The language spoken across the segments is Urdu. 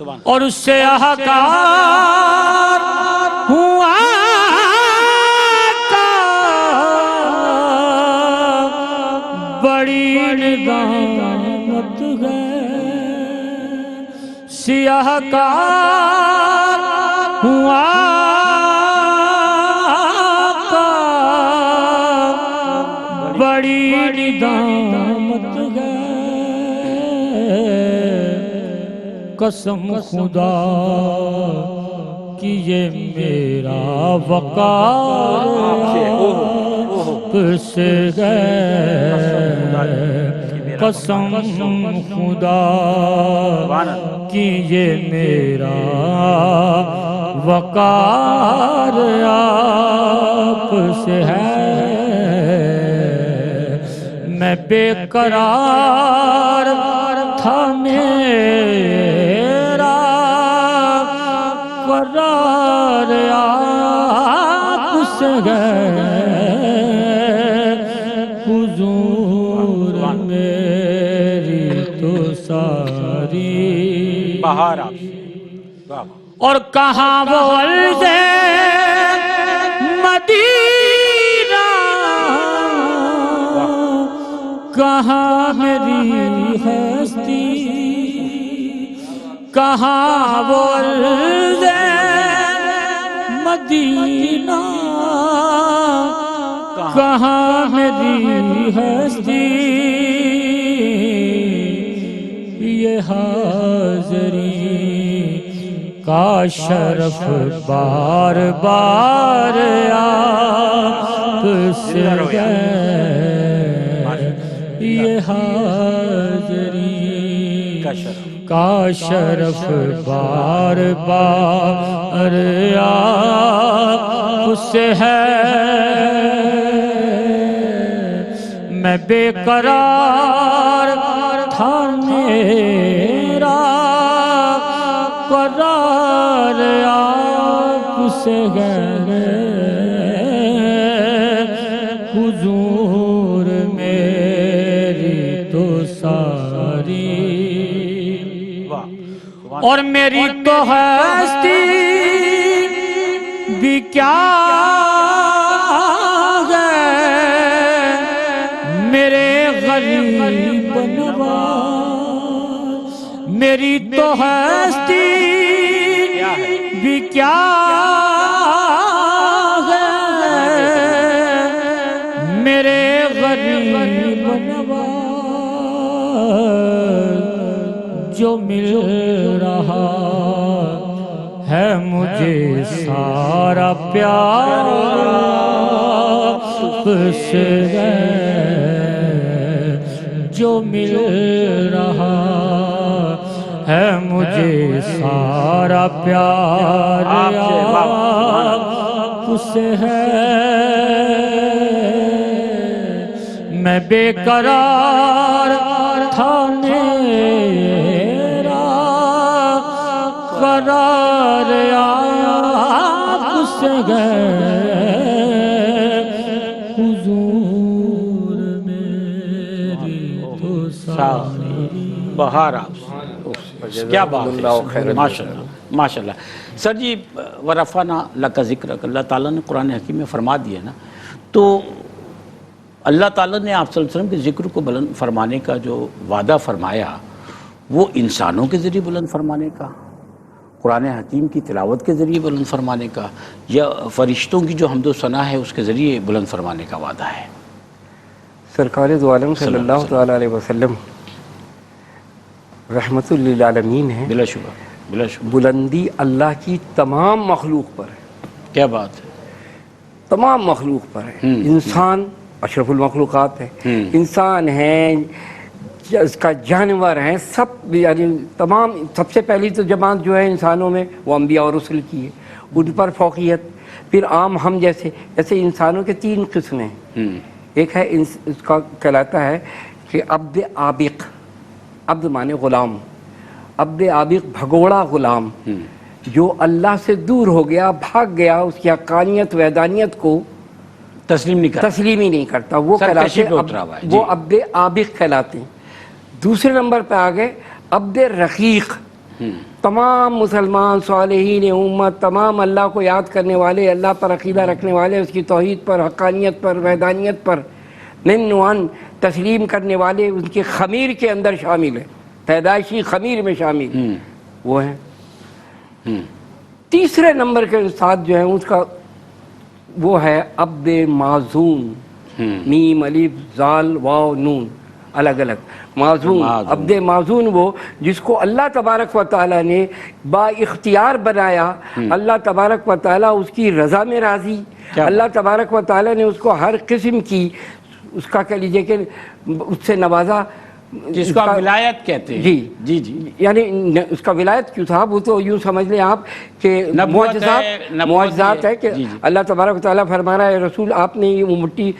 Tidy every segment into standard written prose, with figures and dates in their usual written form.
اور اس سے احکار ہوا کا بڑی ندامت ہے سیاہ کار ہوا کا بڑی ندامت ہے قسم خدا کہ یہ میرا وقار آپ سے ہے قسم خدا کہ یہ میرا وقار آپ سے ہے میں بے قرار تھا میرا قرار آپ سے ہے حضور میری تو ساری بہار آپ اور کہاں وہ عرض مدینہ کہاں میری ہستی کہاں وہ عرض مدینہ کہاں میری ہستی یہ حاضری کا شرف بار بار آپ سے ہے یہ حاضری کا شرف بار بار آپ سے ہے میں بے قرار تھا میرا قرار آپ سے ہے حضور میری تو ساری اور میری تو ہستی بھی کیا ہے میرے غریب نواز میری تو ہستی بھی کیا ہے میرے غریب نواز جو مل رہا ہے مجھے سارا پیار آپ سے ہے جو مل رہا ہے مجھے سارا پیار آپ سے ہے میں بے قرار تھا میرا قرار آپ سے ہے حضور میری تو ساری بہار آپ کیا بات ہے ماشاءاللہ ماشاءاللہ سر جی ورفعنا لک ذکرک اللہ تعالیٰ نے قرآن حکیم میں فرما دیا نا تو اللہ تعالیٰ نے آپ صلی اللہ علیہ وسلم کے ذکر کو بلند فرمانے کا جو وعدہ فرمایا وہ انسانوں کے ذریعے بلند فرمانے کا قرآن حکیم کی تلاوت کے ذریعے بلند فرمانے کا یا فرشتوں کی جو حمد و ثنا ہے اس کے ذریعے بلند فرمانے کا وعدہ ہے سرکار دو عالم صلی اللہ تعالیٰ علیہ وسلم رحمت للعالمین ہے بلا شبہ بلا شبہ بلندی اللہ کی تمام مخلوق پر ہے کیا بات ہے تمام مخلوق پر ہے انسان اشرف المخلوقات ہے انسان ہیں اس کا جانور ہیں سب یعنی تمام سب سے پہلی تو جماعت جو ہے انسانوں میں وہ انبیاء اور رسل کی ہے ان پر فوقیت پھر عام ہم جیسے انسانوں کے 3 قسمیں ہیں ایک ہے اس کا کہلاتا ہے کہ عبد عابق عبد مانے غلام عبد عابق بھگوڑا غلام جو اللہ سے دور ہو گیا بھاگ گیا اس کی حقانیت وحدانیت کو تسلیم ہی نہیں کرتا وہ کہلاتے وہ عبد عابق کہلاتے ہیں دوسرے نمبر پہ آ گئے عبد رقیق تمام مسلمان صالحین امت، تمام اللہ کو یاد کرنے والے، اللہ پر عقیدہ رکھنے والے، اس کی توحید پر، حقانیت پر، وحدانیت پر نن وان تسلیم کرنے والے ان کے خمیر کے اندر شامل ہے، پیدائشی خمیر میں شامل وہ ہیں۔ تیسرے نمبر کے ساتھ جو ہے اس کا وہ ہے عبد معزون، میم الف زال واو نون الگ الگ، معزون، عبد معزون وہ جس کو اللہ تبارک و تعالیٰ نے با اختیار بنایا، اللہ تبارک و تعالیٰ اس کی رضا میں راضی، اللہ تبارک و تعالیٰ نے اس کو ہر قسم کی اس کا کہہ لیجیے کہ اس سے نوازا، جس کو آپ ولایت کہتے ہیں۔ جی جی جی، یعنی اس کا ولایت کیوں تھا، وہ تو یوں سمجھ لیں آپ کہ معجزات ہے کہ اللہ تبارک و تعالیٰ فرما رہا ہے رسول آپ نے یہ مٹی،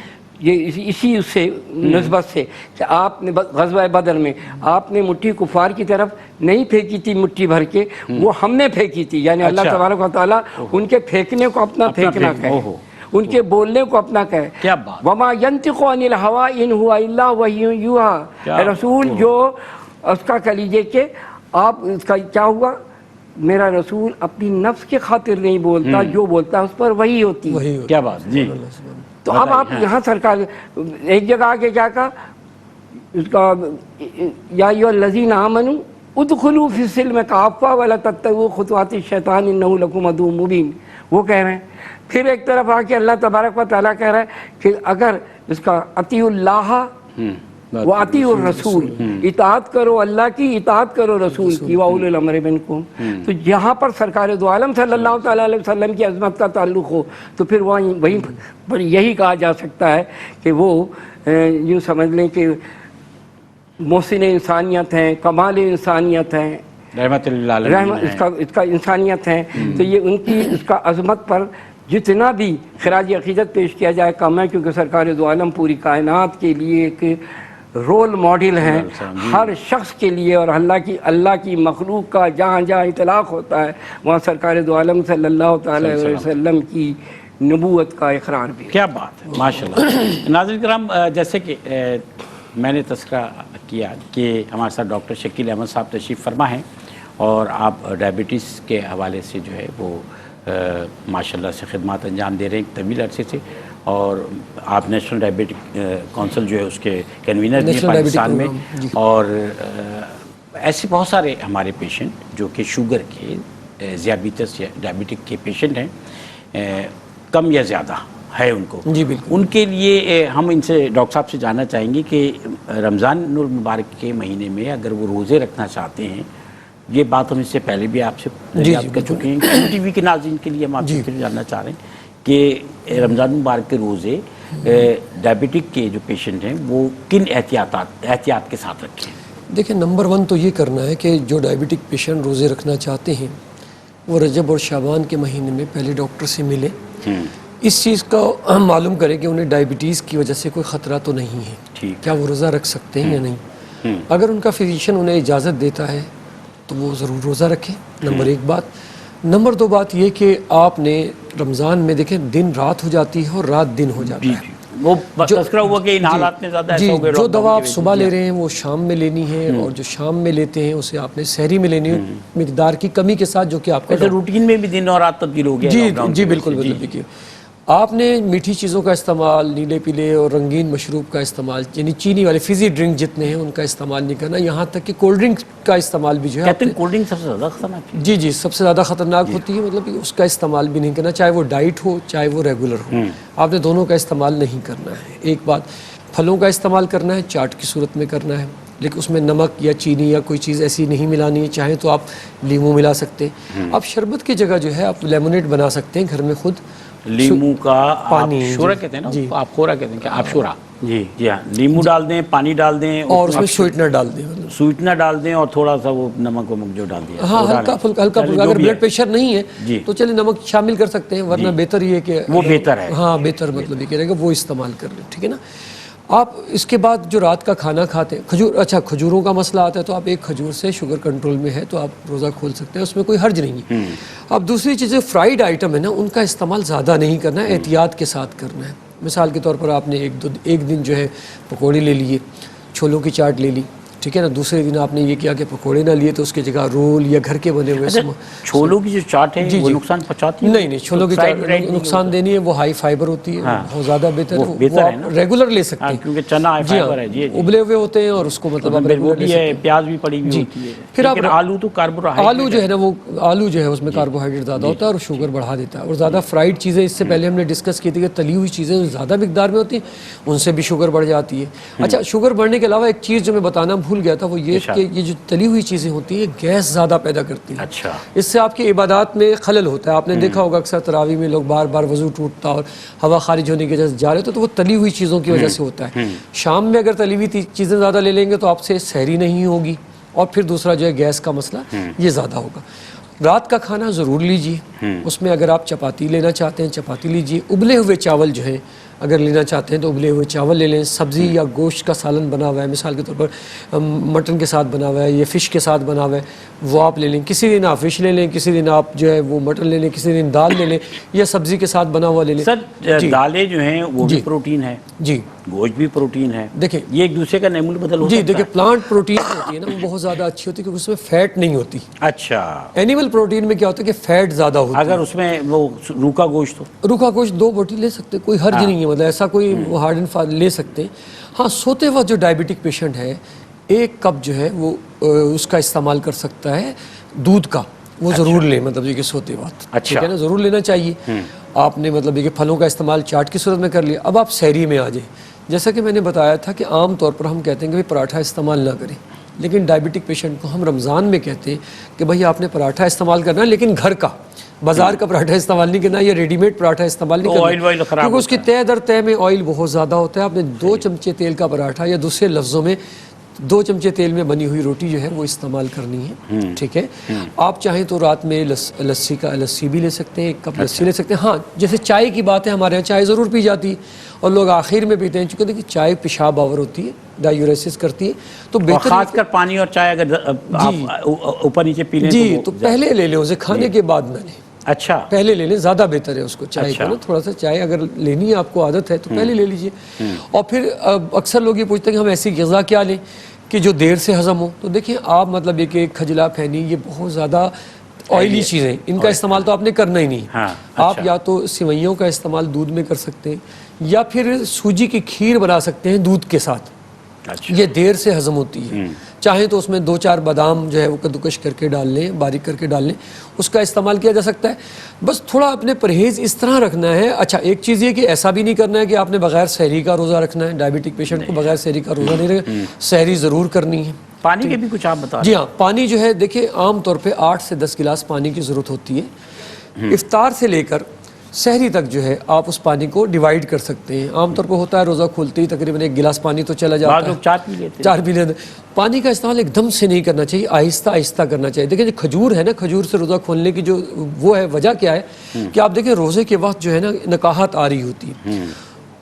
یہ اسی اس سے نسبت سے کہ آپ نے غزوہ بدر میں آپ نے مٹھی کفار کی طرف نہیں پھینکی تھی مٹھی بھر کے، وہ ہم نے پھینکی تھی، یعنی اللہ تبارک و تعالیٰ ان کے پھینکنے کو اپنا پھینکنا کہے، ان کے بولنے کو اپنا کہے۔ کیا بات، وما ينطق عن الهوى ان هو الا وحی یوحی، رسول جو اس کا کہہ لیجیے کہ آپ اس کا کیا ہوا، میرا رسول اپنی نفس کے خاطر نہیں بولتا، جو بولتا ہے اس پر وحی ہوتی ہے۔ کیا بات، جی۔ تو اب آپ یہاں سرکار ایک جگہ آگے کیا کہا اس کا، یا ایھا الذین آمنوا ادخلوا فی السلم کافۃ ولا تتبعوا خطوات الشیطان انہ لکم عدو مبین، وہ کہہ رہے ہیں۔ پھر ایک طرف آ کے اللہ تبارک و تعالیٰ کہہ رہا ہے کہ اگر اس کا اطیعوا اللہ وَأَطِیعُوا الرَّسُولَ، اطاعت کرو اللہ کی، اطاعت کرو رسول کی، وَأُولِي الْأَمْرِ مِنکُم۔ تو یہاں پر سرکار دو عالم صلی اللہ تعالیٰ علیہ وسلم کی عظمت کا تعلق ہو تو پھر وہیں پر یہی کہا جا سکتا ہے کہ وہ یوں سمجھ لیں کہ محسن انسانیت ہیں، کمال انسانیت ہیں، رحمت للعالمین اس کا انسانیت ہے۔ تو یہ ان کی اس کا عظمت پر جتنا بھی خراج عقیدت پیش کیا جائے کم ہے، کیونکہ سرکار دو عالم پوری کائنات کے لیے ایک رول ماڈل ہیں ہر شخص کے لیے، اور اللہ کی مخلوق کا جہاں جہاں اطلاق ہوتا ہے وہاں سرکار دو عالم صلی اللہ تعالی علیہ وسلم کی نبوت کا اقرار بھی۔ کیا بات ہے، ماشاءاللہ۔ ناظرین کرام، جیسے کہ میں نے تذکرہ کیا کہ ہمارے ساتھ ڈاکٹر شکیل احمد صاحب تشریف فرما ہیں، اور آپ ڈائبٹیز کے حوالے سے جو ہے وہ ماشاءاللہ سے خدمات انجام دے رہے ہیں طویل عرصے سے، اور آپ نیشنل ڈائبٹک کونسل جو ہے اس کے کنوینر بھی ہیں پاکستان میں، اور ایسے بہت سارے ہمارے پیشنٹ جو کہ شوگر کے، ذیابیطس یا ڈائبٹک کے پیشنٹ ہیں، کم یا زیادہ ہے ان کو، جی بالکل، ان کے لیے ہم ان سے ڈاکٹر صاحب سے جاننا چاہیں گے کہ رمضان المبارک کے مہینے میں اگر وہ روزے رکھنا چاہتے ہیں، یہ بات ہم اس سے پہلے بھی آپ سے یاد کر چکے ہیں، ٹی وی کے ناظرین کے لیے ہم آپ سے جاننا چاہ رہے ہیں کہ رمضان مبارک کے روزے ڈائبٹک کے جو پیشنٹ ہیں وہ کن احتیاط کے ساتھ رکھیں؟ دیکھیں، نمبر 1 تو یہ کرنا ہے کہ جو ڈائبٹک پیشنٹ روزے رکھنا چاہتے ہیں وہ رجب اور شعبان کے مہینے میں پہلے ڈاکٹر سے ملیں، اس چیز کا معلوم کریں کہ انہیں ڈائبٹیز کی وجہ سے کوئی خطرہ تو نہیں ہے، کیا وہ روزہ رکھ سکتے ہیں یا نہیں۔ اگر ان کا فزیشین انہیں اجازت دیتا ہے تو وہ ضرور روزہ رکھیں، نمبر 1 بات۔ نمبر 2 بات یہ کہ آپ نے رمضان میں دیکھیں دن رات ہو جاتی ہے اور رات دن ہو جاتا ہے، وہ تذکرہ ہوا کہ ان حالات میں زیادہ ایسا ہو گیا، جو دوا آپ صبح لے رہے ہیں وہ شام میں لینی ہے، اور جو شام میں لیتے ہیں اسے آپ نے سحری میں لینی ہے، مقدار کی کمی کے ساتھ جو کہ آپ کا روٹین میں بھی دن اور رات تبدیل ہو گیا۔ جی بالکل، دیکھیے آپ نے میٹھی چیزوں کا استعمال، نیلے پیلے اور رنگین مشروب کا استعمال، یعنی چینی والے فیزی ڈرنک جتنے ہیں ان کا استعمال نہیں کرنا، یہاں تک کہ کولڈ ڈرنک کا استعمال بھی جو ہے، کہتے ہیں کولڈ ڈرنک سب سے زیادہ خطرناک ہے۔ جی سب سے زیادہ خطرناک ہوتی ہے، مطلب کہ اس کا استعمال بھی نہیں کرنا، چاہے وہ ڈائٹ ہو چاہے وہ ریگولر ہو، آپ نے دونوں کا استعمال نہیں کرنا ہے۔ ایک بات، پھلوں کا استعمال کرنا ہے، چاٹ کی صورت میں کرنا ہے، لیکن اس میں نمک یا چینی یا کوئی چیز ایسی نہیں ملانی ہے، چاہیں تو آپ لیمو ملا سکتے ہیں، آپ شربت کی جگہ جو ہے آپ لیمونیڈ بنا سکتے ہیں گھر میں خود، لیمو کا پانی، شورا کہتے ہیں نا، آپ خورا کہتے ہیں کہ آپ شورا، جی ہاں، لیمو ڈال دیں، پانی ڈال دیں، اور اس میں سویٹنر ڈال دیں، سویٹنر ڈال دیں، اور تھوڑا سا وہ نمک ومک جو ڈال دیا، ہاں ہلکا پھلکا، اگر بلڈ پریشر نہیں ہے تو چلیے نمک شامل کر سکتے ہیں، ورنہ بہتر یہ کہ وہ بہتر ہے، ہاں بہتر مطلب یہ کہہ رہے گا وہ استعمال کر لیں، ٹھیک ہے نا۔ آپ اس کے بعد جو رات کا کھانا کھاتے ہیں، کھجوروں کا مسئلہ آتا ہے تو آپ ایک کھجور سے شوگر کنٹرول میں ہے تو آپ روزہ کھول سکتے ہیں، اس میں کوئی حرج نہیں ہے۔ اب دوسری چیزیں فرائیڈ آئٹم ہے نا، ان کا استعمال زیادہ نہیں کرنا ہے، احتیاط کے ساتھ کرنا ہے۔ مثال کے طور پر آپ نے ایک دن جو ہے پکوڑے لے لیے، چھولوں کی چاٹ لے لی، ٹھیک ہے نا. دوسرے دن آپ نے یہ کیا کہ پکوڑے نہ لیے تو اس کی جگہ رول یا گھر کے بنے ہوئے چھولوں کی جو چاٹ ہے وہ نقصان پہنچاتی ہے؟ نہیں چھولوں کی چاٹ نقصان دینی ہے. وہ ہائی فائبر ہوتی ہے, بہت زیادہ بہتر ہے, وہ آپ ریگولر لے سکتے ہیں کیونکہ چنا ہائی فائبر ہے. جی ابلے ہوئے ہوتے ہیں اور اس کو مطلب آپ وہ بھی ہے, پیاز بھی پڑی ہوئی ہوتی ہے. پھر آپ آلو تو کاربوہائیڈریٹ, آلو جو ہے نا وہ آلو جو ہے اس میں کاربوہائیڈریٹ زیادہ ہوتا ہے اور شوگر بڑھا دیتا ہے. اور زیادہ فرائیڈ چیزیں, اس سے پہلے ہم نے ڈسکس کی تھی کہ تلی ہوئی چیزیں زیادہ مقدار میں ہوتی ہیں ان سے بھی شوگر بڑھ جاتی ہے. اچھا, شوگر بڑھنے کے علاوہ ایک چیز جو میں بتانا بھول گیا تھا وہ یہ کہ یہ جو تلی ہوئی چیزیں ہوتی ہیں گیس زیادہ پیدا کرتی ہیں. اچھا, اس سے آپ کی عبادات میں خلل ہوتا ہے. آپ نے دیکھا ہوگا اکثر تراویح میں لوگ بار بار وضو ٹوٹتا اور ہوا خارج ہونے کی وجہ سے جا رہے تو وہ تلی ہوئی چیزوں کی وجہ سے ہوتا ہے. شام میں اگر تلی ہوئی چیزیں زیادہ لے لیں گے تو آپ سے سحری نہیں ہوگی اور پھر دوسرا جو ہے گیس کا مسئلہ یہ زیادہ ہوگا. رات کا کھانا ضرور لیجیے, اس میں اگر آپ چپاتی لینا چاہتے ہیں چپاتی لیجیے. ابلے ہوئے چاول جو ہے اگر لینا چاہتے ہیں تو ابلے ہوئے چاول لے لیں. سبزی یا گوشت کا سالن بنا ہوا ہے, مثال کے طور پر مٹن کے ساتھ بنا ہوا ہے یا فش کے ساتھ بنا ہوا ہے, وہ آپ لے لیں. کسی دن آپ فش لے لیں, کسی دن آپ جو ہے وہ مٹن لے لیں, کسی دن دال لے لیں یا سبزی کے ساتھ بنا ہوا لے لیں. سر دالیں جو ہیں وہ بھی پروٹین ہے, جی گوشت بھی پروٹین ہے. دیکھیں یہ ایک دوسرے کا نعمل بدل ہوتا ہے. جی دیکھیں, پلانٹ پروٹین ہوتی ہے نا وہ بہت زیادہ اچھی ہوتی ہے کیونکہ اس میں فیٹ نہیں ہوتی. اچھا, اینیمل پروٹین میں کیا ہوتا ہے کہ فیٹ زیادہ ہوتی ہے. اگر اس میں وہ روکا گوشت ہو, روکھا گوشت 2 بوٹی لے سکتے, کوئی حرج نہیں ہے, مطلب ایسا کوئی ہارڈ اینڈ فاسٹ لے سکتے ہیں. ہاں, سوتے وقت جو ڈائبٹک پیشنٹ ہے 1 کپ جو ہے وہ اس کا استعمال کر سکتا ہے دودھ کا, وہ ضرور لیں, مطلب یہ کہ سوتے وقت ٹھیک ہے نا, ضرور لینا چاہیے. آپ نے مطلب یہ کہ پھلوں کا استعمال چاٹ کی صورت میں کر لیا. اب آپ سحری میں آ جائیں. جیسا کہ میں نے بتایا تھا کہ عام طور پر ہم کہتے ہیں کہ پراٹھا استعمال نہ کریں, لیکن ڈائبٹک پیشنٹ کو ہم رمضان میں کہتے ہیں کہ بھائی آپ نے پراٹھا استعمال کرنا ہے لیکن گھر کا, بازار کا پراٹھا استعمال نہیں کرنا یا ریڈی میڈ پراٹھا استعمال نہیں کرنا, کیونکہ اس کی تہ در تہ میں آئل بہت زیادہ ہوتا ہے. آپ نے 2 چمچے تیل کا پراٹھا یا دوسرے لفظوں میں 2 چمچے تیل میں بنی ہوئی روٹی جو ہے وہ استعمال کرنی ہے. ٹھیک ہے, آپ چاہیں تو رات میں لسی بھی لے سکتے ہیں, 1 کپ لسی لے سکتے ہیں. ہاں, جیسے چائے کی بات ہے, ہمارے یہاں چائے ضرور پی جاتی ہے اور لوگ آخر میں پیتے ہیں, چونکہ دیکھیے چائے پیشاب آور ہوتی ہے, ڈائیوریسس کرتی ہے, تو بہتر خاص کر پانی اور چائے اگر آپ اوپر نیچے پی لیں جی تو پہلے لے لیں اسے, کھانے کے بعد نہ لیں. اچھا, پہلے لے لیں, زیادہ بہتر ہے اس کو. چائے کو نا تھوڑا سا چائے اگر لینی ہے آپ کو عادت ہے تو پہلے لے لیجئے. اور پھر اکثر لوگ یہ پوچھتے ہیں کہ ہم ایسی غذا کیا لیں کہ جو دیر سے ہضم ہو. تو دیکھیں آپ مطلب یہ کہ کھجلا پھینی یہ بہت زیادہ آئلی چیزیں, ان کا استعمال تو آپ نے کرنا ہی نہیں. آپ یا تو سوئیوں کا استعمال دودھ میں کر سکتے ہیں یا پھر سوجی کی کھیر بنا سکتے ہیں دودھ کے ساتھ. یہ دیر سے ہضم ہوتی ہے. چاہیں تو اس میں 2-4 بادام جو ہے وہ کدوکش کر کے ڈال لیں, باریک کر کے ڈال لیں, اس کا استعمال کیا جا سکتا ہے. بس تھوڑا اپنے پرہیز اس طرح رکھنا ہے. اچھا, ایک چیز یہ کہ ایسا بھی نہیں کرنا ہے کہ آپ نے بغیر سحری کا روزہ رکھنا ہے. ڈائبٹک پیشنٹ کو بغیر سحری کا روزہ نہیں رکھنا, سحری ضرور کرنی ہے. پانی کے بھی کچھ آپ بتا. جی ہاں, پانی جو ہے دیکھیں عام طور پہ 8 سے 10 گلاس پانی کی ضرورت ہوتی ہے. افطار سے لے کر سحری تک جو ہے آپ اس پانی کو ڈیوائیڈ کر سکتے ہیں. عام طور پہ ہوتا ہے روزہ کھولتے ہی تقریباً 1 گلاس پانی تو چلا جاتا ہے, 4 پی لیتے ہیں. 4 پی لیتے. پانی کا استعمال ایک دم سے نہیں کرنا چاہیے, آہستہ آہستہ کرنا چاہیے. دیکھیں جو کھجور ہے نا, کھجور سے روزہ کھولنے کی جو وہ ہے وجہ کیا ہے کہ آپ دیکھیں روزے کے وقت جو ہے نا نکاہت آ رہی ہوتی ہے.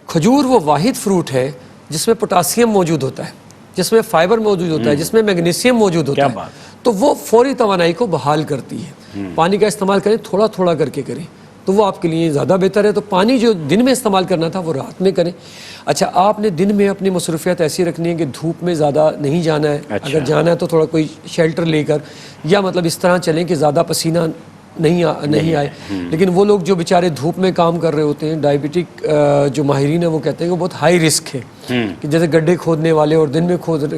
کھجور وہ واحد فروٹ ہے جس میں پوٹاسیم موجود ہوتا ہے, جس میں فائبر موجود ہوتا ہے, جس میں میگنیشیم موجود ہوتا ہے, تو وہ فوری توانائی کو بحال کرتی ہے. پانی کا استعمال کریں, تھوڑا تھوڑا کر کے کریں تو وہ آپ کے لیے زیادہ بہتر ہے. تو پانی جو دن میں استعمال کرنا تھا وہ رات میں کریں. اچھا, آپ نے دن میں اپنی مصروفیات ایسی رکھنی ہے کہ دھوپ میں زیادہ نہیں جانا ہے. اگر جانا ہے تو تھوڑا کوئی شیلٹر لے کر یا مطلب اس طرح چلیں کہ زیادہ پسینہ نہیں آئے. لیکن وہ لوگ جو بیچارے دھوپ میں کام کر رہے ہوتے ہیں, ڈائبٹک جو ماہرین ہیں وہ کہتے ہیں کہ بہت ہائی رسک ہے کہ جیسے گڈھے کھودنے والے اور دن میں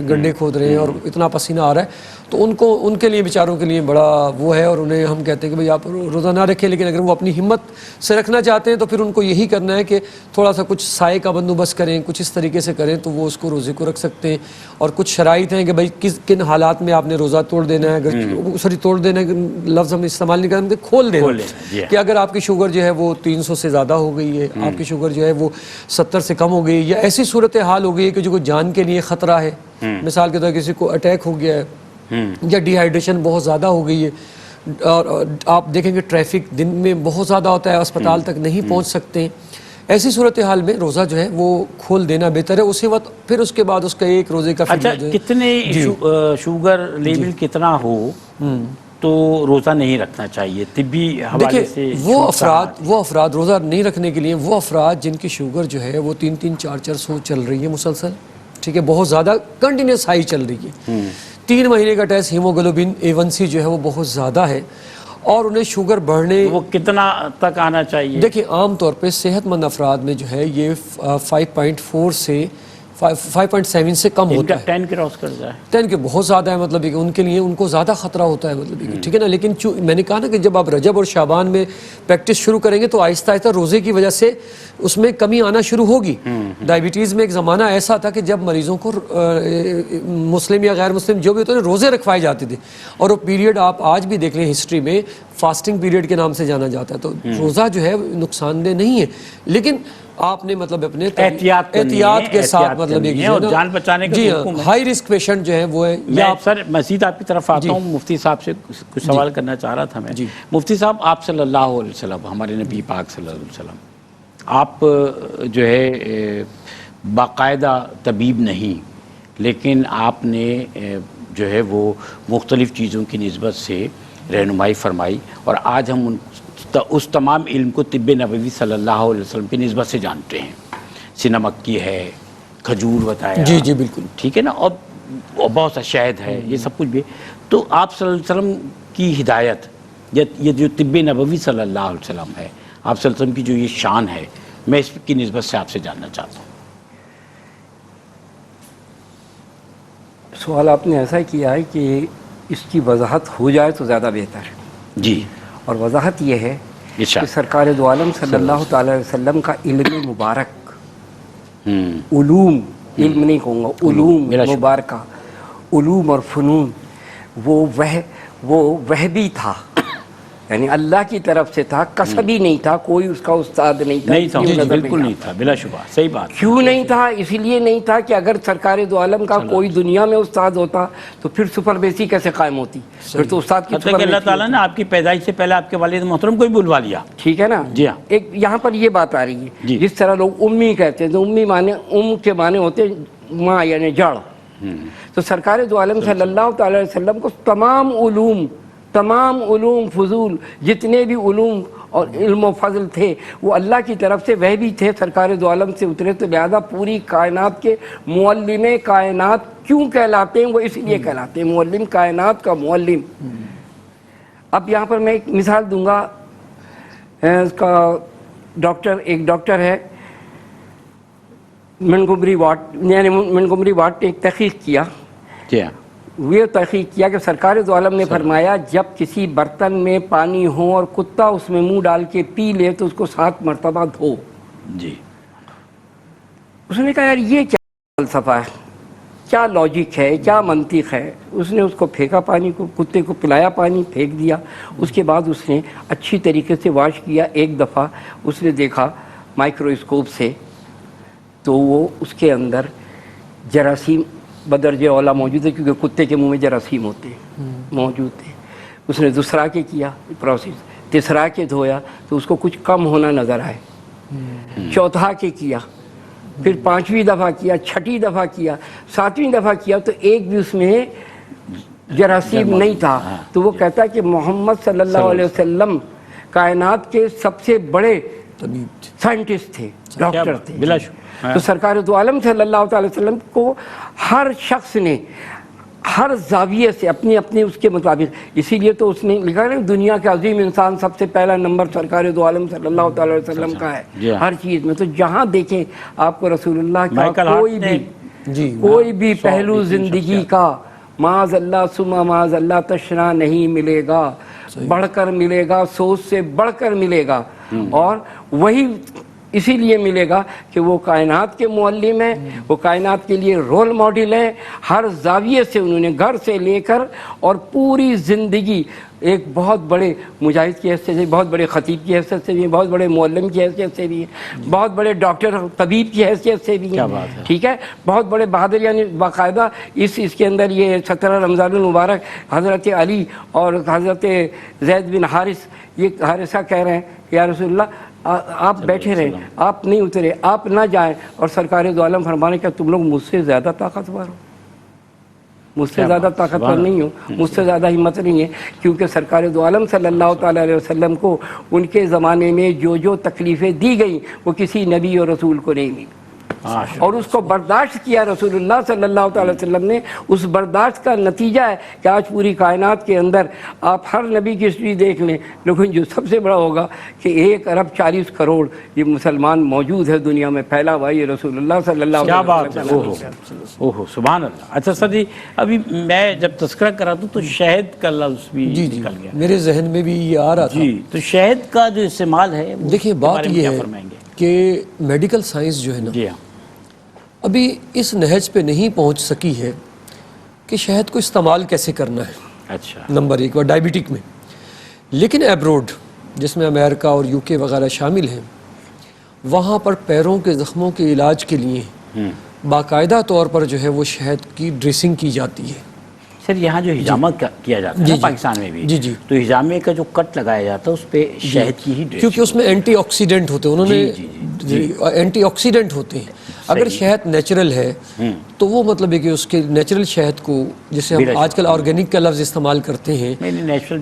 گڈھے کھود رہے ہیں اور اتنا پسینہ آ رہا ہے, تو ان کے لیے بیچاروں کے لیے بڑا وہ ہے. اور انہیں ہم کہتے ہیں کہ بھئی آپ روزہ نہ رکھیں, لیکن اگر وہ اپنی ہمت سے رکھنا چاہتے ہیں تو پھر ان کو یہی کرنا ہے کہ تھوڑا سا کچھ سائے کا بندوبست کریں, کچھ اس طریقے سے کریں تو وہ اس کو روزے کو رکھ سکتے ہیں. اور کچھ شرائط ہیں کہ بھئی کن حالات میں آپ نے روزہ توڑ دینا ہے. اگر توڑ دینا ہے لفظ ہم استعمال نہیں کرتے, کھول دینا کہ اگر آپ کی شوگر جو ہے وہ 300 سے زیادہ ہو گئی ہے, آپ کی شوگر جو ہے وہ 70 سے کم ہو گئی, یا ایسی صورت حال ہو گئی ہے کہ جو جان کے لیے خطرہ ہے, مثال کے طور پر کسی کو اٹیک ہو گیا ہے یا ڈی ہائیڈریشن بہت زیادہ ہو گئی ہے, اور آپ دیکھیں کہ ٹریفک دن میں بہت زیادہ ہوتا ہے, اسپتال تک نہیں پہنچ سکتے ہیں, ایسی صورتحال میں روزہ جو ہے وہ کھول دینا بہتر ہے. اسی وقت پھر اس کے بعد اس کا ایک روزے کا اچھا, کتنے شوگر لیول کتنا ہو تو روزہ نہیں رکھنا چاہیے طبی حوالے سے؟ وہ افراد روزہ نہیں رکھنے کے لیے وہ افراد جن کی شوگر جو ہے وہ 300-400 چل رہی ہے مسلسل, ٹھیک ہے، بہت زیادہ کنٹینیوس ہائی چل رہی ہے. 3 مہینے کا ٹیسٹ ہیموگلوبن A1C جو ہے وہ بہت زیادہ ہے، اور انہیں شوگر بڑھنے، وہ کتنا تک آنا چاہیے؟ دیکھیں عام طور پہ صحت مند افراد میں جو ہے یہ 5.4 سے 5.7 سے کم ان ہوتا کا ہے. 10 کراس کر جائے 10 کے بہت زیادہ ہے، مطلب کہ ان کے لیے ان کو زیادہ خطرہ ہوتا ہے، مطلب کہ ٹھیک ہے نا. لیکن میں نے کہا نا کہ جب آپ رجب اور شعبان میں پریکٹس شروع کریں گے تو آہستہ آہستہ روزے کی وجہ سے اس میں کمی آنا شروع ہوگی. ڈائبٹیز میں ایک زمانہ ایسا تھا کہ جب مریضوں کو مسلم یا غیر مسلم جو بھی ہوتے ہیں روزے رکھوائے جاتے تھے، اور وہ پیریڈ آپ آج بھی دیکھ لیں ہسٹری میں فاسٹنگ پیریڈ کے نام سے جانا جاتا ہے. تو روزہ جو ہے نقصان دہ نہیں ہے، لیکن آپ نے مطلب اپنے احتیاط کے ساتھ مطلب کرنی ہے اور جان بچانے کا جی حکم ہے. ہائی رسک پیشنٹ جو ہے وہ ہے. میں سر مزید آپ کی طرف آتا ہوں، مفتی صاحب سے کچھ سوال کرنا چاہ رہا تھا میں. مفتی صاحب، آپ صلی اللہ علیہ وسلم، ہمارے نبی پاک صلی اللہ علیہ وسلم، آپ جو ہے باقاعدہ طبیب نہیں، لیکن آپ نے جو ہے وہ مختلف چیزوں کی نسبت سے رہنمائی فرمائی، اور آج ہم اس تمام علم کو طب نبوی صلی اللہ علیہ وسلم کی نسبت سے جانتے ہیں. سنمک کی ہے، کھجور بتایا، جی بالکل ٹھیک ہے نا، اور بہت سا شہد ہے، یہ سب کچھ بھی. تو آپ صلی اللہ علیہ وسلم کی ہدایت، یہ جو طب نبوی صلی اللہ علیہ وسلم ہے، آپ صلی اللہ علیہ وسلم کی جو یہ شان ہے، میں اس کی نسبت سے آپ سے جاننا چاہتا ہوں. سوال آپ نے ایسا کیا ہے کہ اس کی وضاحت ہو جائے تو زیادہ بہتر ہے. جی، اور وضاحت یہ ہے ارشاد. کہ سرکار دو عالم صلی اللہ تعالی علیہ وسلم کا علم مبارک، علوم، علم نہیں کہوں گا، علوم مبارکہ، علوم اور فنون، وہ وہبی تھا، یعنی اللہ کی طرف سے تھا، کسبی نہیں تھا، کوئی اس کا استاد نہیں تھا. نہیں تھا، بالکل نہیں تھا، بلا شبہ، صحیح بات. کیوں نہیں تھا؟ اسی لیے نہیں تھا کہ اگر سرکار دو عالم کا کوئی دنیا میں استاد ہوتا تو پھر سپرمیسی کیسے قائم ہوتی؟ پھر تو استاد کی کہ اللہ تعالیٰ نے آپ کی پیدائش سے پہلے آپ کے والد محترم کو ہی بلوا لیا. ٹھیک ہے نا. جی ہاں. ایک یہاں پر یہ بات آ رہی ہے، جس طرح لوگ امی کہتے ہیں، تو امی معنی کے معنی ہوتے ماں یعنی جڑ. تو سرکار دو عالم صلی اللہ تعالی علیہ وسلم کو تمام علوم فضول جتنے بھی علوم اور علم و فضل تھے وہ اللہ کی طرف سے وہ بھی تھے، سرکار دو عالم سے اترے. تو لہذا پوری کائنات کے معلم کائنات کیوں کہلاتے ہیں؟ وہ اس لیے کہلاتے ہیں معلم کائنات کا معلم. اب یہاں پر میں ایک مثال دوں گا. اس کا ایک ڈاکٹر ہے منگومری واٹ نے ایک تحقیق کیا. وہ تحقیق کیا کہ سرکار دو عالم نے فرمایا جب کسی برتن میں پانی ہو اور کتا اس میں منہ ڈال کے پی لے تو اس کو 7 مرتبہ دھو. جی. اس نے کہا یار یہ کیا فلسفہ ہے، کیا لاجک ہے، کیا منطق ہے؟ اس نے اس کو پھینکا پانی کو، کتے کو پلایا پانی، پھینک دیا. اس کے بعد اس نے اچھی طریقے سے واش کیا. ایک دفعہ اس نے دیکھا مائکروسکوپ سے تو وہ اس کے اندر جراثیم بدرجہ اولا موجود ہے، کیونکہ کتے کے منہ میں جراثیم ہوتے ہیں، موجود تھے. اس نے دوسرا کے کیا پروسیس، تیسرا کے دھویا تو اس کو کچھ کم ہونا نظر آئے. چوتھا کے کیا، پھر 5ویں دفعہ کیا، 6ٹھی دفعہ کیا، 7ویں دفعہ کیا تو ایک بھی اس میں جراثیم نہیں تھا. تو وہ کہتا ہے کہ محمد صلی اللہ علیہ وسلم کائنات کے سب سے بڑے سائنٹسٹ تھے، ڈاکٹر تھے. تو سرکار دو عالم صلی اللہ تعالی وسلم کو ہر شخص نے ہر زاویے سے اپنی اس کے مطابق، اسی لیے تو اس نے لکھا ہے دنیا کے عظیم انسان سب سے پہلا نمبر سرکار دو عالم صلی اللہ تعالی وسلم کا ہے ہر چیز میں. تو جہاں دیکھیں آپ کو رسول اللہ کا کوئی بھی پہلو زندگی کا معاذ اللہ ثم معاذ اللہ تشنا نہیں ملے گا، بڑھ کر ملے گا، سوچ سے بڑھ کر ملے گا. اور وہی اسی لیے ملے گا کہ وہ کائنات کے معلم ہیں، وہ کائنات کے لیے رول ماڈل ہیں. ہر زاویے سے انہوں نے گھر سے لے کر اور پوری زندگی ایک بہت بڑے مجاہد کی حیثیت سے، بہت بڑے خطیب کی حیثیت سے بھی، بہت بڑے معلم کی حیثیت سے بھی، بہت بڑے ڈاکٹر طبیب کی حیثیت سے بھی ہیں. ٹھیک ہے، بہت بڑے بہادر، یعنی باقاعدہ اس کے اندر یہ 17 رمضان المبارک حضرت علی اور حضرت زید بن حارثہ کہہ رہے ہیں یا رسول اللہ آپ بیٹھے رہیں، آپ نہیں اترے، آپ نہ جائیں. اور سرکار دو عالم فرمانے کہ تم لوگ مجھ سے زیادہ طاقتور ہو. مجھ سے زیادہ طاقتور نہیں ہو، مجھ سے زیادہ ہمت نہیں ہے، کیونکہ سرکار دو عالم صلی اللہ تعالی علیہ وسلم کو ان کے زمانے میں جو تکلیفیں دی گئیں وہ کسی نبی اور رسول کو نہیں دی. اور اس کو برداشت کیا رسول اللہ صلی اللہ تعالی وسلم نے. اس برداشت کا نتیجہ ہے کہ آج پوری کائنات کے اندر آپ ہر نبی کی ہسٹری دیکھ لیں، لیکن جو سب سے بڑا ہوگا کہ 1.40 ارب یہ مسلمان موجود ہے دنیا میں، پھیلا ہوا یہ رسول اللہ صلی اللہ کیا علیہ بات ہے، اوہ سبحان اللہ. اچھا سر جی، ابھی میں جب تذکرہ کرا تو شہد کا لفظ بھی نکل گیا. میرے ذہن میں بھی یہ آ رہا تھا. جی، تو شہد کا جو استعمال ہے، دیکھیں بات یہ ہے کہ میڈیکل سائنس جو ہے نا، جی ہاں، ابھی اس نہج پہ نہیں پہنچ سکی ہے کہ شہد کو استعمال کیسے کرنا ہے. اچھا، نمبر 1 اور ڈائبٹک میں. لیکن ایبروڈ جس میں امریکہ اور UK وغیرہ شامل ہیں، وہاں پر پیروں کے زخموں کے علاج کے لیے باقاعدہ طور پر جو ہے وہ شہد کی ڈریسنگ کی جاتی ہے. سر یہاں جو ہجامہ کیا جاتا ہے پاکستان میں بھی، تو ہجامے کا جو کٹ لگایا جاتا ہے اس پہ شہد کی ہی ڈریسنگ، کیونکہ اس میں اینٹی آکسیڈنٹ ہوتے ہیں، انہوں نے اینٹی آکسیڈنٹ ہوتے ہیں. اگر شہد نیچرل ہے تو وہ مطلب ہے کہ اس کے نیچرل شہد کو، جسے ہم آج کل آرگینک کا لفظ استعمال کرتے ہیں،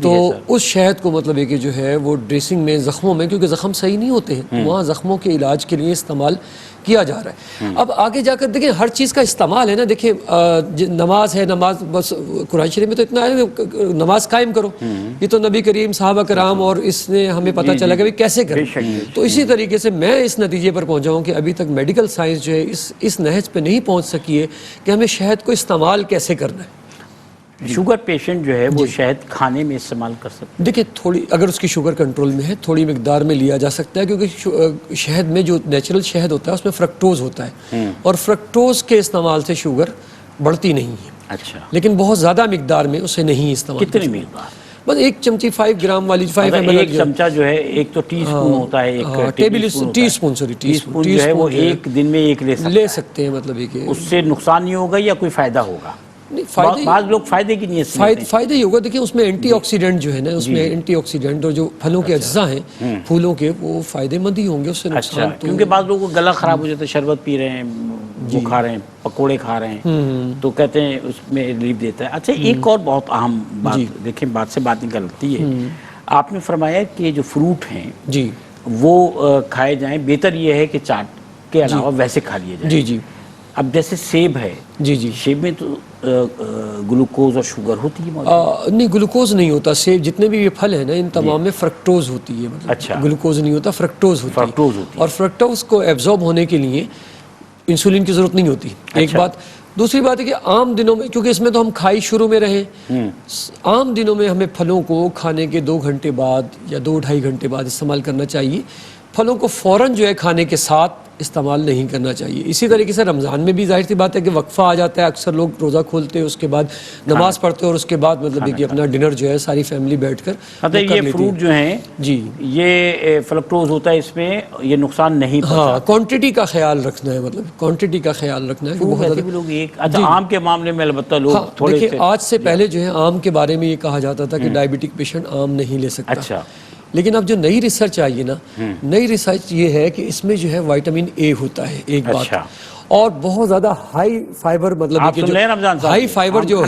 تو اس شہد کو مطلب ہے کہ جو ہے وہ ڈریسنگ میں زخموں میں، کیونکہ زخم صحیح نہیں ہوتے ہیں، وہاں زخموں کے علاج کے لیے استعمال کیا جا رہا ہے. اب آگے جا کر دیکھیں ہر چیز کا استعمال ہے نا. دیکھیں نماز ہے، نماز بس قرآن شریف میں تو اتنا ہے کہ نماز قائم کرو، یہ تو نبی کریم صحابہ کرام اور اس نے ہمیں پتہ چلا کہ کیسے کریں. تو اسی طریقے سے میں اس نتیجے پر پہنچا ہوں کہ ابھی تک میڈیکل سائنس جو ہے اس نہج پہ نہیں پہنچ سکی ہے کہ ہمیں شہد کو استعمال کیسے کرنا ہے. شوگر پیشنٹ جو ہے وہ شہد کھانے میں استعمال کر سکتے ہیں؟ دیکھیں تھوڑی، اگر اس کی شوگر کنٹرول میں ہے تھوڑی مقدار میں لیا جا سکتا ہے، کیونکہ شہد میں جو نیچرل شہد ہوتا ہے اس میں فرکٹوز ہوتا ہے، اور فرکٹوز کے استعمال سے شوگر بڑھتی نہیں ہے. اچھا، لیکن بہت زیادہ مقدار میں اسے نہیں استعمال. کتنی مقدار؟ بس 1 چمچی 5 گرام والی 5 ml، ایک چمچہ جو ہے، ایک تو ٹی اسپون ہوتا ہے، ایک ٹی اسپون جو ہے وہ ایک دن میں ایک لے سکتے ہیں. مطلب یہ کہ اس سے نقصان نہیں ہوگا یا کوئی فائدہ ہوگا؟ بعض لوگ فائدے کی نیت سے فائدہ ہی ہوگا. دیکھیں اس میں اینٹی آکسیڈنٹ جو ہے نا، اس میں اینٹی آکسیڈنٹ اور جو پھلوں کے اجزاء ہیں پھولوں کے، وہ فائدہ مند ہی ہوں گے، اس سے نقصان تو. کیونکہ بعض لوگوں کو گلا خراب ہو جاتا ہے، شربت پی رہے ہیں، وہ کھا رہے ہیں، پکوڑے کھا رہے ہیں، تو کہتے ہیں اس میں ریلیف دیتا ہے. اچھا، ایک اور بہت اہم بات، دیکھیں بات سے بات نکلتی ہے، آپ نے فرمایا کہ جو فروٹ ہیں جی وہ کھائے جائیں، بہتر یہ ہے کہ چاٹ کے علاوہ ویسے کھا لیے جائیں. جی جی. اب جیسے سیب ہے، سیب میں تو گلوکوز اور شوگر ہوتی ہے موجود؟ نہیں، گلوکوز نہیں ہوتا. سیب جتنے بھی یہ پھل ہیں نا، ان تمام میں فرکٹوز ہوتی ہے. مطلب اچھا، گلوکوز نہیں ہوتا، فرکٹوز ہوتی ہے. اور فرکٹوز کو ایبزارب ہونے کے لیے انسولین کی ضرورت نہیں ہوتی. ایک بات. دوسری بات ہے کہ عام دنوں میں، کیونکہ اس میں تو ہم کھائی شروع میں رہیں، عام دنوں میں ہمیں پھلوں کو کھانے کے 2 گھنٹے بعد یا 2-2.5 گھنٹے بعد استعمال کرنا چاہیے. پھلوں کو فوراً جو ہے کھانے کے ساتھ استعمال نہیں کرنا چاہیے. اسی طریقے سے رمضان میں بھی ظاہر سی بات ہے کہ وقفہ آ جاتا ہے، اکثر لوگ روزہ کھولتے ہیں، اس کے بعد نماز پڑھتے ہیں، اور اس کے بعد مطلب کہ اپنا ڈنر جو ہے ساری فیملی بیٹھ کر یہ فروٹ جو ہیں جی یہ فرکٹوز ہوتا ہے، اس میں یہ نقصان نہیں پہنچاتا. ہاں، کوانٹٹی کا خیال رکھنا ہے. مطلب کوانٹٹی کا خیال رکھنا ہے. ویسے بھی لوگ اچھا، آم کے معاملے میں البتہ لوگ تھوڑے دیکھیں آج سے پہلے جو ہے آم کے بارے میں یہ کہا جاتا تھا کہ ڈائبٹک پیشنٹ آم نہیں لے سکتا. اچھا، لیکن اب جو نئی ریسرچ آئی ہے نا، نئی ریسرچ یہ ہے کہ اس میں جو ہے وائٹامن اے ہوتا ہے، ایک بات، اور بہت زیادہ ہائی فائبر، مطلب کہ ہائی فائبر جو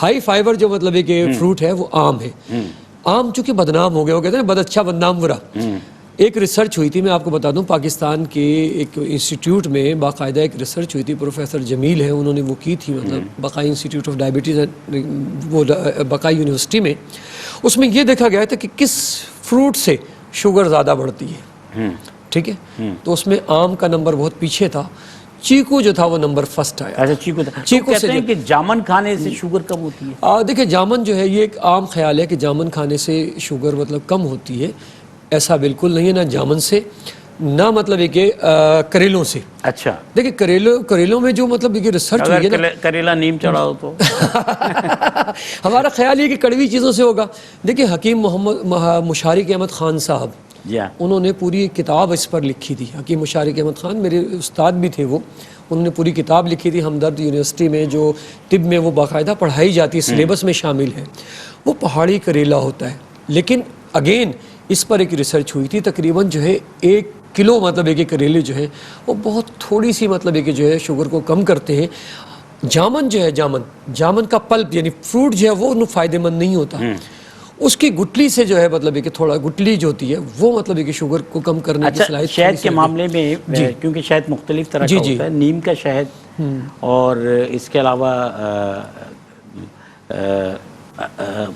ہائی فائبر جو مطلب ہے کہ فروٹ ہے وہ آم ہے. آم چونکہ بدنام ہو گیا، وہ کہتے ہیں بد اچھا بدنام برا. ایک ریسرچ ہوئی تھی، میں آپ کو بتا دوں، پاکستان کے ایک انسٹیٹیوٹ میں باقاعدہ ایک ریسرچ ہوئی تھی، پروفیسر جمیل ہیں انہوں نے وہ کی تھی، مطلب بقائی انسٹیٹیوٹ آف ڈائبٹیز، وہ بقائی یونیورسٹی میں. اس میں یہ دیکھا گیا تھا کہ کس فروٹ سے شوگر زیادہ بڑھتی ہے. ٹھیک ہے، تو اس میں آم کا نمبر بہت پیچھے تھا، چیکو جو تھا وہ نمبر فرسٹ آیا. اچھا، چیکو کہتے ہیں کہ جامن کھانے سے شوگر کم ہوتی ہے. دیکھیں جامن جو ہے یہ ایک عام خیال ہے کہ جامن کھانے سے شوگر مطلب کم ہوتی ہے. ایسا بالکل نہیں ہے، نہ جامن سے، نہ مطلب ہے کہ کریلوں سے. اچھا، دیکھیں کریلوں میں جو مطلب یہ ریسرچ ہوئی ہے نا، کریلا نیم چڑھا ہو تو ہمارا خیال یہ کہ کڑوی چیزوں سے ہوگا. دیکھیں حکیم محمد مشارق احمد خان صاحب، انہوں نے پوری کتاب اس پر لکھی تھی. حکیم مشارق احمد خان میرے استاد بھی تھے، وہ انہوں نے پوری کتاب لکھی تھی ہمدرد یونیورسٹی میں، جو طب میں وہ باقاعدہ پڑھائی جاتی ہے، سلیبس میں شامل ہے. وہ پہاڑی کریلا ہوتا ہے، لیکن اگین اس پر ایک ریسرچ ہوئی تھی، تقریباً جو ہے 1 کلو مطلب ہے کہ کریلے جو ہیں وہ بہت تھوڑی سی مطلب ہے کہ جو ہے شوگر کو کم کرتے ہیں. جامن جو ہے، جامن کا پلپ یعنی فروٹ جو ہے وہ فائدہ مند نہیں ہوتا. اس کی گٹلی سے جو ہے مطلب ہے کہ تھوڑا گٹلی جو ہوتی ہے وہ مطلب ہے کہ شوگر کو کم کرنے کی اچھا صلاحیت شہد کے معاملے میں کیونکہ شہد مختلف طرح کا ہوتا ہے، نیم کا شہد اور اس کے علاوہ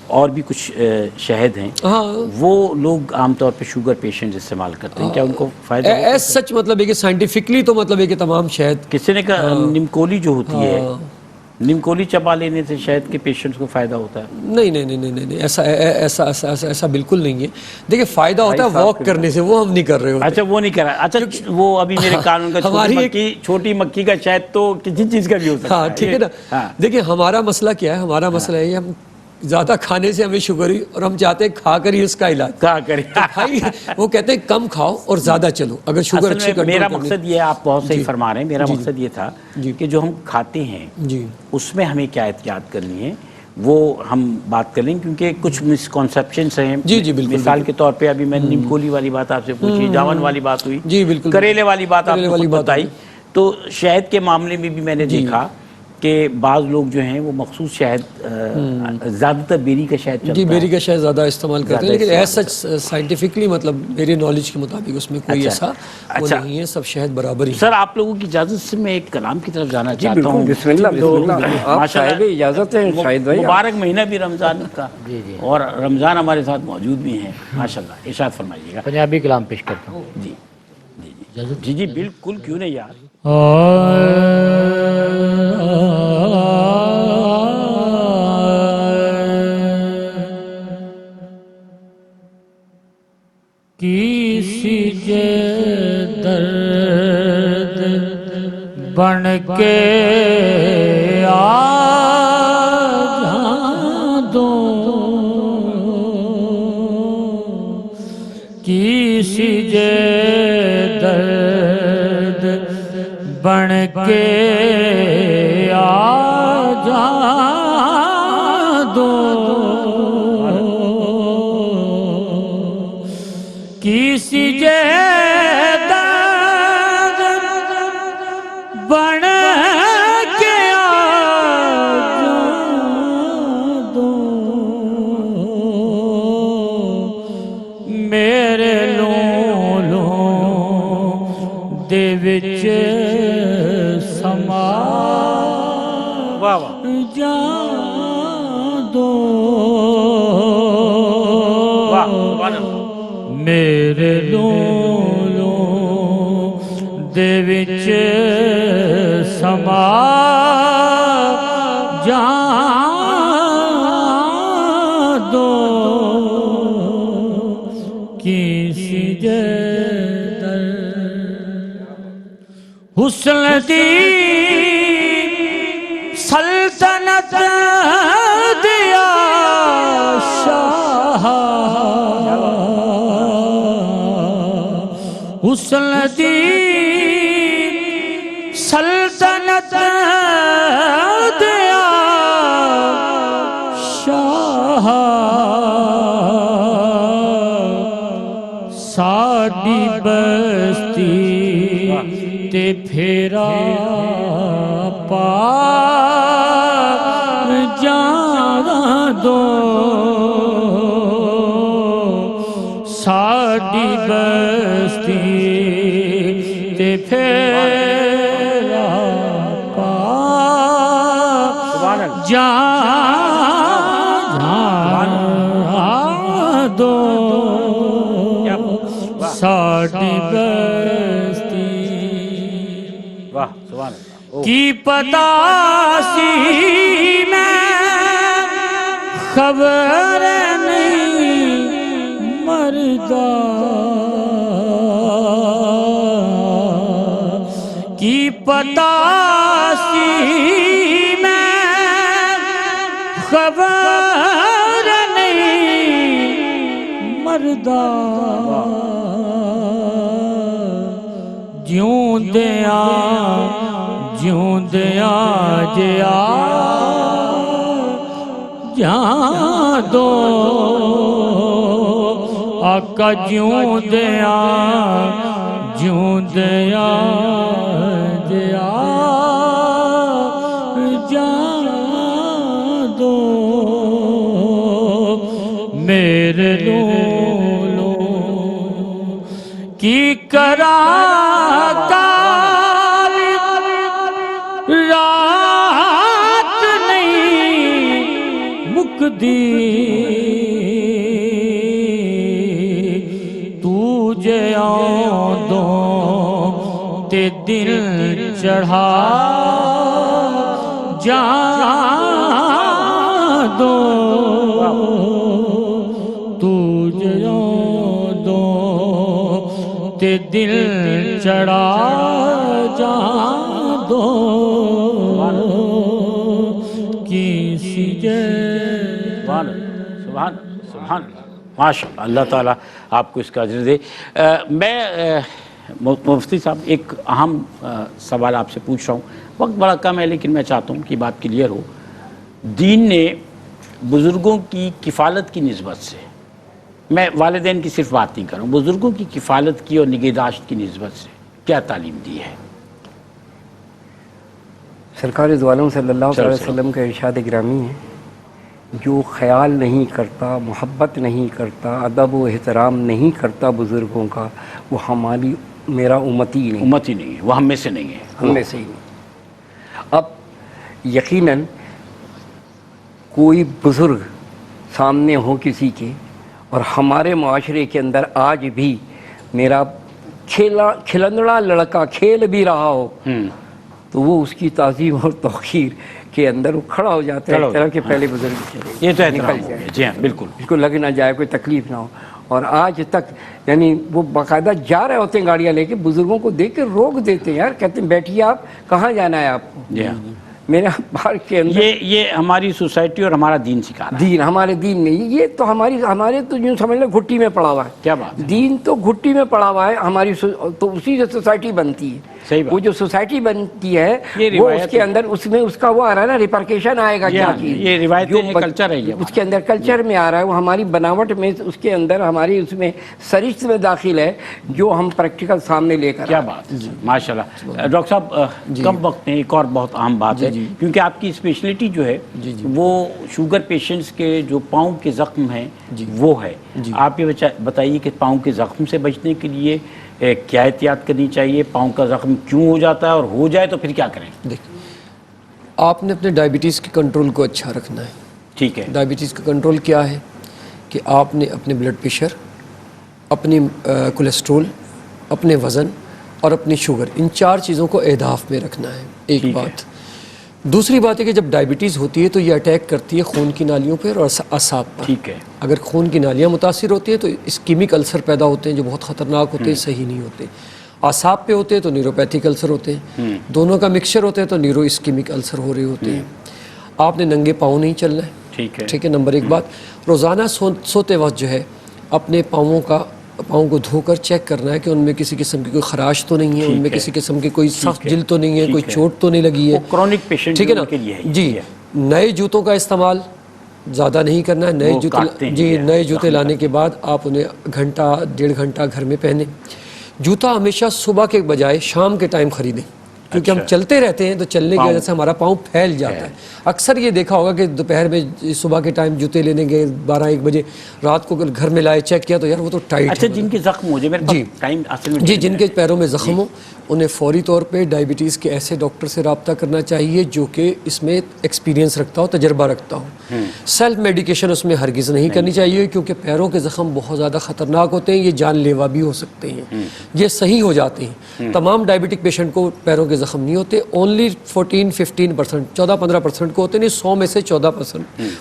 اور بھی کچھ شہد ہیں، وہ لوگ عام طور پہ شوگر پیشنٹ استعمال کرتے ہیں، کیا ان کو فائدہ ہوتا ہے؟ ایز سچ مطلب ہے کہ سائنٹیفکلی تو مطلب ہے کہ تمام شہد کسی نے کہا نمکولی جو ہوتی ہے، نمکولی چبا لینے سے شہد کے پیشنٹس کو فائدہ ہوتا ہے؟ نہیں نہیں نہیں نہیں نہیں ایسا بالکل نہیں ہے. دیکھیں فائدہ ہوتا ہے واک کرنے سے، وہ ہم نہیں کر رہے ہوتے. اچھا وہ نہیں کر رہا. اچھا وہ ابھی میرے قانون کا چھوٹی مکھی کا شہد تو کسی چیز کا بھی ہو سکتا ہے. ہاں ٹھیک ہے نا. دیکھیں ہمارا مسئلہ کیا ہے، ہمارا مسئلہ ہے ہم زیادہ کھانے سے ہمیں شوگر ہوئی اور ہم چاہتے ہیں کھا کر ہی اس کا علاج. کہا کریں بھائی وہ کہتے ہیں کم کھاؤ اور زیادہ چلو. اگر شوگر اچھی کنٹرول میرا مقصد یہ ہے، آپ بہت صحیح فرما رہے ہیں، میرا مقصد یہ تھا کہ جو ہم کھاتے ہیں اس میں ہمیں کیا احتیاط کرنی ہے وہ ہم بات کر لیں، کیونکہ کچھ مسکنسیپشنس ہیں. مثال کے طور پہ ابھی میں نے نمکولی والی بات آپ سے پوچھی، جاون والی بات ہوئی، کریلے والی بات آپ نے بتائی. تو شہد کے معاملے میں بھی میں نے دیکھا کہ بعض لوگ جو ہیں وہ مخصوص شہد، زیادہ تر بیری کا شہد چلتا ہے. بیری کا شہد زیادہ استعمال کرتے ہیں، لیکن ایسا سائنٹیفکلی مطلب میری نالج کے مطابق اس میں کوئی ایسا وہ نہیں ہے، سب شہد برابر ہی. سر آپ لوگوں کی اجازت سے میں ایک کلام کی طرف جانا چاہتا ہوں. بسم اللہ، آپ صاحب اجازت ہے شاہد بھائی. مبارک مہینہ بھی رمضان کا اور رمضان ہمارے ساتھ موجود بھی ہیں ماشاءاللہ. ارشاد فرمائیے گا. پنجابی کلام پیش کرتا ہوں. جی جی بالکل، کیوں نہیں یار. کسی جے درد بن کے آ دو، کسی جے درد بن کے آ جا دو، کسی جے درد بن کے آ جا دو، میرے لولوں دے وچ سما جا دو، میرے لولوں دے وچ سما جا دو، کسی جے حسن دی سلطنت دیا شاہ، حسن دی سلطنت دیا شاہ، ساڈی بستی تے پھیرا پا جا دو، ساڈی بستی تے پھیرا پا جا دو، ساڈی بستی. کی پتا سی میں خبر نہیں مردا، کی پتا سی میں خبر نہیں مردا، جیوندیاں جیوندیاں جیا جا دو، آقا جیوندیاں جیوندیاں جیا جا دو، لولو کی کرا کاری رات نہیں مکدی تجھے آدوں تے دل چڑھا جا دو تجھے آدوں تے دل چڑھا جا دو کسی سبحان سبحان سبحان ماشاء اللہ تعالیٰ آپ کو اس کا اجر دے۔ میں مفتی صاحب ایک اہم سوال آپ سے پوچھ رہا ہوں، وقت بڑا کم ہے لیکن میں چاہتا ہوں کہ بات کلیئر ہو۔ دین نے بزرگوں کی کفالت کی نسبت سے، میں والدین کی صرف بات نہیں کر رہا ہوں، بزرگوں کی کفالت کی اور نگہداشت کی نسبت سے کیا تعلیم دی ہے؟ سرکار دو عالم صلی اللہ علیہ وسلم کا ارشاد گرامی ہے، جو خیال نہیں کرتا، محبت نہیں کرتا، ادب و احترام نہیں کرتا بزرگوں کا، وہ ہماری میرا امتی نہیں، امت ہی نہیں ہے، وہ ہم میں سے نہیں ہے، ہم میں سے ہی نہیں۔ اب یقیناً کوئی بزرگ سامنے ہو کسی کے اور ہمارے معاشرے کے اندر آج بھی میرا کھلندڑا لڑکا کھیل بھی رہا ہو تو وہ اس کی تعظیم اور توقیر کے اندر وہ کھڑا ہو جاتا ہے، اس طرح کے پہلے بزرگ یہ تو احترام ہو گیا۔ جی ہاں بالکل، اس کو لگ نہ جائے، کوئی تکلیف نہ ہو۔ اور آج تک یعنی وہ باقاعدہ جا رہے ہوتے ہیں گاڑیاں لے کے، بزرگوں کو دیکھ کے روک دیتے ہیں، یار کہتے ہیں بیٹھیے آپ، کہاں جانا ہے آپ کو؟ جی ہاں، میرے پارک کے اندر یہ ہماری سوسائٹی اور ہمارا دین سکھا رہا ہے۔ دین، ہمارے دین میں یہ تو ہمارے تو یوں سمجھ لیں گھٹی میں پڑا ہوا ہے، کیا بات ہے، دین تو گھٹی میں پڑا ہوا ہے ہماری، تو اسی سے سوسائٹی بنتی ہے۔ صحیح بات، وہ جو سوسائٹی بنتی ہے یہ وہ روایت اس کے اندر اس میں اس کا وہ آ رہا ہے نا، ریپرکیشن آئے گا کیا چیز، یہ روایتیں جو ہیں، کلچر ہے، یہ اس کے اندر کلچر میں آ رہا ہے، وہ ہماری بناوٹ میں، اس کے اندر ہماری اس میں سرشت میں داخل ہے، جو ہم پریکٹیکل سامنے لے کر کیا بات ہے، ماشاء اللہ۔ ڈاکٹر صاحب کم وقت میں ایک اور بہت اہم بات ہے، کیونکہ آپ کی اسپیشلٹی جو ہے وہ شوگر پیشنٹس کے جو پاؤں کے زخم ہیں وہ ہے، آپ یہ بتائیے کہ پاؤں کے زخم سے بچنے کے لیے کیا احتیاط کرنی چاہیے، پاؤں کا زخم کیوں ہو جاتا ہے اور ہو جائے تو پھر کیا کریں؟ دیکھیں، آپ نے اپنے ڈائبٹیز کے کنٹرول کو اچھا رکھنا ہے۔ ٹھیک ہے، ڈائبٹیز کا کنٹرول کیا ہے کہ آپ نے اپنے بلڈ پریشر، اپنی کولیسٹرول، اپنے وزن اور اپنی شوگر، ان 4 چیزوں کو اہداف میں رکھنا ہے، ایک بات۔ دوسری بات ہے کہ جب ڈائبٹیز ہوتی ہے تو یہ اٹیک کرتی ہے خون کی نالیوں پر اور اعصاب پر۔ ٹھیک ہے، اگر خون کی نالیاں متاثر ہوتی ہیں تو اسکیمک السر پیدا ہوتے ہیں جو بہت خطرناک ہوتے ہیں، صحیح نہیں ہوتے۔ اعصاب پہ ہوتے ہیں تو نیوروپیتھک السر ہوتے ہیں، دونوں کا مکسچر ہوتا ہے تو نیورو اسکیمک السر ہو رہے ہوتے ہیں۔ آپ نے ننگے پاؤں نہیں چلنا ہے، ٹھیک ہے، ٹھیک ہے۔ نمبر 1 بات، روزانہ سوتے وقت جو ہے اپنے پاؤں کو دھو کر چیک کرنا ہے کہ ان میں کسی قسم کی کوئی خراش تو نہیں ہے، ان میں کسی قسم کی کوئی سخت جلد تو نہیں ہے، کوئی چوٹ تو نہیں لگی ہے، کرونک پیشنٹ ٹھیک ہے نا کے لیے ہے۔ جی۔ نئے جوتوں کا استعمال زیادہ نہیں کرنا ہے، نئے جوتے لانے کے بعد آپ انہیں گھنٹہ 1.5 گھنٹہ گھر میں پہنیں۔ جوتا ہمیشہ صبح کے بجائے شام کے ٹائم خریدیں، کیونکہ ہم چلتے رہتے ہیں تو چلنے کی وجہ سے ہمارا پاؤں پھیل جاتا ہے۔ اکثر یہ دیکھا ہوگا کہ دوپہر میں صبح کے ٹائم جوتے لینے گئے 12-1 بجے، رات کو گھر میں لائے چیک کیا تو یار وہ تو ٹائٹ ہے۔ اچھا، جن کے زخم ہو جائے، میرے پاس ٹائم اصل میں جی، جن کے پیروں میں زخم ہو انہیں فوری طور پہ ڈائبٹیز کے ایسے ڈاکٹر سے رابطہ کرنا چاہیے جو کہ اس میں ایکسپیرینس رکھتا ہو، تجربہ رکھتا ہو۔ سیلف میڈیکیشن اس میں ہرگز نہیں کرنی چاہیے، کیونکہ پیروں کے زخم بہت زیادہ خطرناک ہوتے ہیں، یہ جان لیوا بھی ہو سکتے ہیں، یہ صحیح ہو جاتے ہیں۔ تمام ڈائبٹک پیشنٹ کو پیروں کے زخم نہیں ہوتے، اونلی 14-15%، 14-15% کو ہوتے ہیں، 100 میں سے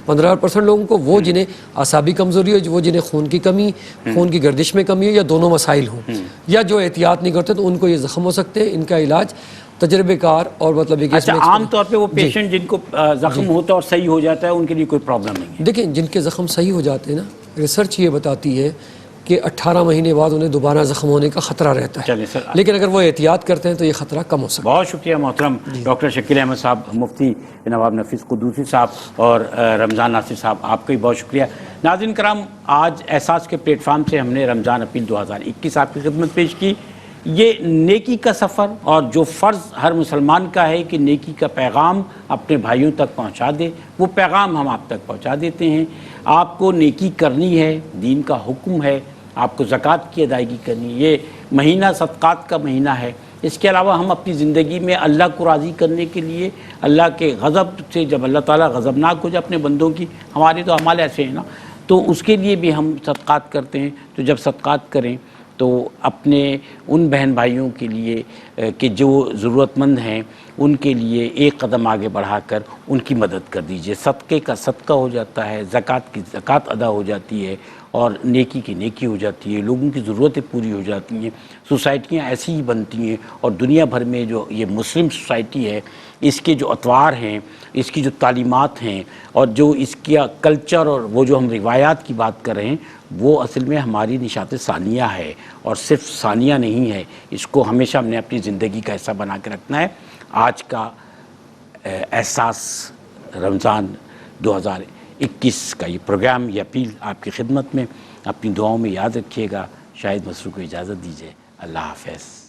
15% لوگوں کو، وہ جنہیں اعصابی کمزوری ہو، وہ جنہیں خون کی کمی، خون کی گردش میں کمی ہو، یا دونوں مسائل ہوں، یا جو احتیاط نہیں کرتے تو ان کو یہ زخم ہو سکتے ہیں۔ ان کا علاج تجربے کار اور مطلب ہے کہ اچھا، عام طور پہ وہ پیشنٹ جن کو زخم ہوتا ہے اور صحیح ہو جاتا ہے ان کے لیے کوئی پرابلم نہیں ہے؟ دیکھیں، جن کے زخم صحیح ہو جاتے ہیں نا، ریسرچ یہ بتاتی ہے کہ 18 مہینے بعد انہیں دوبارہ زخم ہونے کا خطرہ رہتا ہے، چلیں سر، لیکن اگر وہ احتیاط کرتے ہیں تو یہ خطرہ کم ہو سکتا ہے۔ بہت شکریہ محترم ڈاکٹر شکیل احمد صاحب، مفتی نواب نفیس قدوسی صاحب اور رمضان ناصر صاحب، آپ کا بھی بہت شکریہ۔ ناظرین کرام، آج احساس کے پلیٹ فارم سے ہم نے رمضان اپیل 2021 آپ کی خدمت پیش کی۔ یہ نیکی کا سفر اور جو فرض ہر مسلمان کا ہے کہ نیکی کا پیغام اپنے بھائیوں تک پہنچا دے، وہ پیغام ہم آپ تک پہنچا دیتے ہیں۔ آپ کو نیکی کرنی ہے، دین کا حکم ہے، آپ کو زکوٰۃ کی ادائیگی کرنی ہے۔ یہ مہینہ صدقات کا مہینہ ہے۔ اس کے علاوہ ہم اپنی زندگی میں اللہ کو راضی کرنے کے لیے، اللہ کے غضب سے جب اللہ تعالیٰ غضبناک ہو جائے اپنے بندوں کی، ہمارے تو اعمال ایسے ہیں نا، تو اس کے لیے بھی ہم صدقات کرتے ہیں۔ تو جب صدقات کریں تو اپنے ان بہن بھائیوں کے لیے کہ جو ضرورت مند ہیں ان کے لیے ایک قدم آگے بڑھا کر ان کی مدد کر دیجئے۔ صدقے کا صدقہ ہو جاتا ہے، زکوٰۃ کی زکوٰۃ ادا ہو جاتی ہے، اور نیکی کی نیکی ہو جاتی ہے، لوگوں کی ضرورتیں پوری ہو جاتی ہیں، سوسائٹیاں ایسی ہی بنتی ہیں۔ اور دنیا بھر میں جو یہ مسلم سوسائٹی ہے، اس کے جو اطوار ہیں، اس کی جو تعلیمات ہیں، اور جو اس کا کلچر اور وہ جو ہم روایات کی بات کر رہے ہیں، وہ اصل میں ہماری نشاط ثانیہ ہے، اور صرف ثانیہ نہیں ہے۔ اس کو ہمیشہ ہم نے اپنی زندگی کا حصہ بنا کے رکھنا ہے۔ آج کا احساس رمضان 2021 کا یہ پروگرام، یہ اپیل آپ کی خدمت میں، اپنی دعاؤں میں یاد رکھیے گا۔ شاہد مسرور کو اجازت دیجیے۔ اللہ حافظ۔